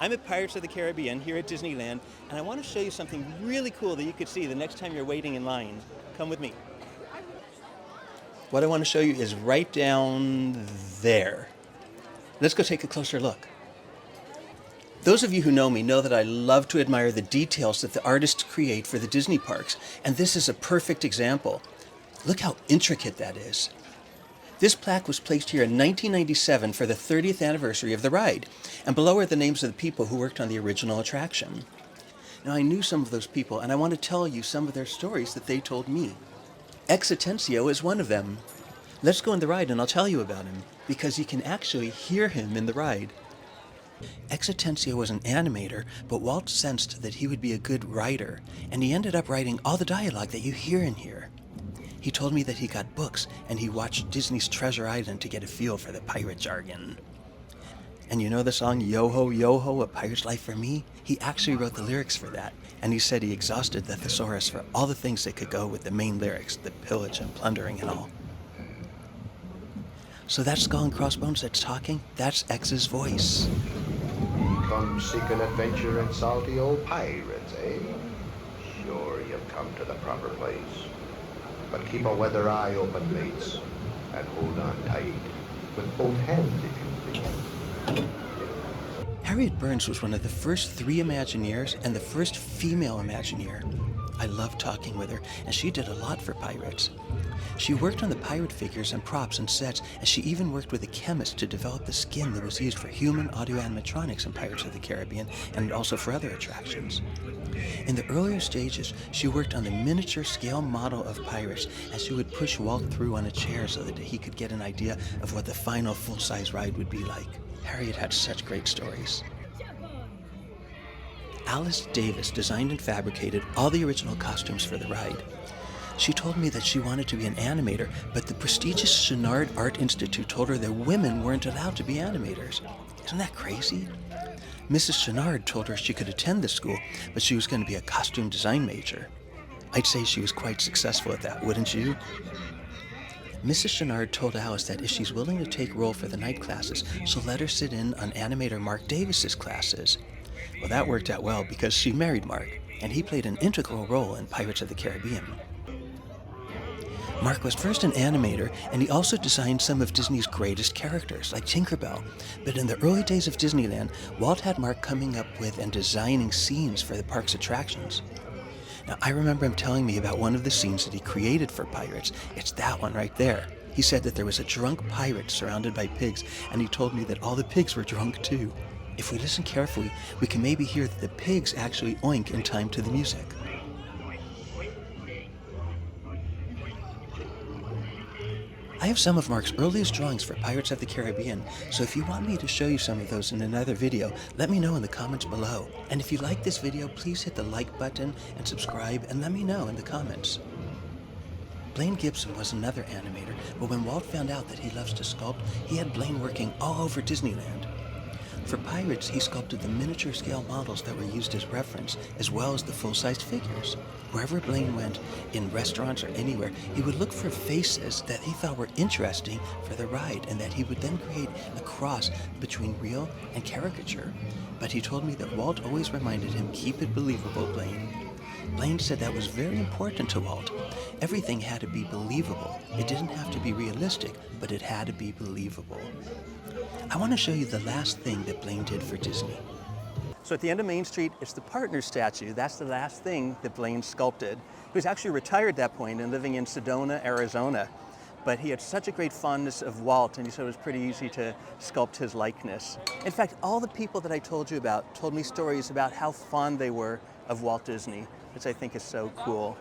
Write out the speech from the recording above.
I'm at Pirates of the Caribbean here at Disneyland, and I want to show you something really cool that you could see the next time you're waiting in line. Come with me. What I want to show you is right down there. Let's go take a closer look. Those of you who know me know that I love to admire the details that the artists create for the Disney parks, and this is a perfect example. Look how intricate that is. This plaque was placed here in 1997 for the 30th anniversary of the ride, and below are the names of the people who worked on the original attraction. Now, I knew some of those people, and I want to tell you some of their stories that they told me. X Atencio is one of them. Let's go on the ride and I'll tell you about him, because you can actually hear him in the ride. X Atencio was an animator, but Walt sensed that he would be a good writer, and he ended up writing all the dialogue that you hear in here. He told me that he got books, and he watched Disney's Treasure Island to get a feel for the pirate jargon. And you know the song Yo-Ho, Yo-Ho, A Pirate's Life for Me? He actually wrote the lyrics for that, and he said he exhausted the thesaurus for all the things that could go with the main lyrics, the pillage and plundering and all. So that skull and crossbones that's talking, that's X's voice. Come seeking adventure and salty old pirates, eh? Sure, you've come to the proper place. But keep a weather eye open, mates, and hold on tight, with both hands if you please. Harriet Burns was one of the first 3 Imagineers and the first female Imagineer. I loved talking with her, and she did a lot for pirates. She worked on the pirate figures and props and sets, and she even worked with a chemist to develop the skin that was used for human audio animatronics in Pirates of the Caribbean and also for other attractions. In the earlier stages, she worked on the miniature scale model of pirates, and she would push Walt through on a chair so that he could get an idea of what the final full-size ride would be like. Harriet had such great stories. Marc Davis designed and fabricated all the original costumes for the ride. She told me that she wanted to be an animator, but the prestigious Chouinard Art Institute told her that women weren't allowed to be animators. Isn't that crazy? Mrs. Chouinard told her she could attend the school, but she was going to be a costume design major. I'd say she was quite successful at that, wouldn't you? Mrs. Chouinard told Alice that if she's willing to take role for the night classes, she'll let her sit in on animator Marc Davis's classes. Well, that worked out well because she married Marc, and he played an integral role in Pirates of the Caribbean. Marc was first an animator, and he also designed some of Disney's greatest characters, like Tinker Bell. But in the early days of Disneyland, Walt had Marc coming up with and designing scenes for the park's attractions. Now, I remember him telling me about one of the scenes that he created for pirates. It's that one right there. He said that there was a drunk pirate surrounded by pigs, and he told me that all the pigs were drunk too. If we listen carefully, we can maybe hear that the pigs actually oink in time to the music. I have some of Marc's earliest drawings for Pirates of the Caribbean, so if you want me to show you some of those in another video, let me know in the comments below. And if you like this video, please hit the like button and subscribe, and let me know in the comments. Blaine Gibson was another animator, but when Walt found out that he loves to sculpt, he had Blaine working all over Disneyland. For pirates, he sculpted the miniature scale models that were used as reference, as well as the full-sized figures. Wherever Blaine went, in restaurants or anywhere, he would look for faces that he thought were interesting for the ride, and that he would then create a cross between real and caricature. But he told me that Walt always reminded him, "Keep it believable, Blaine." Blaine said that was very important to Walt. Everything had to be believable. It didn't have to be realistic, but it had to be believable. I want to show you the last thing that Blaine did for Disney. So at the end of Main Street, it's the partner statue. That's the last thing that Blaine sculpted. He was actually retired at that point and living in Sedona, Arizona. But he had such a great fondness of Walt, and he said it was pretty easy to sculpt his likeness. In fact, all the people that I told you about told me stories about how fond they were of Walt Disney, which I think is so cool.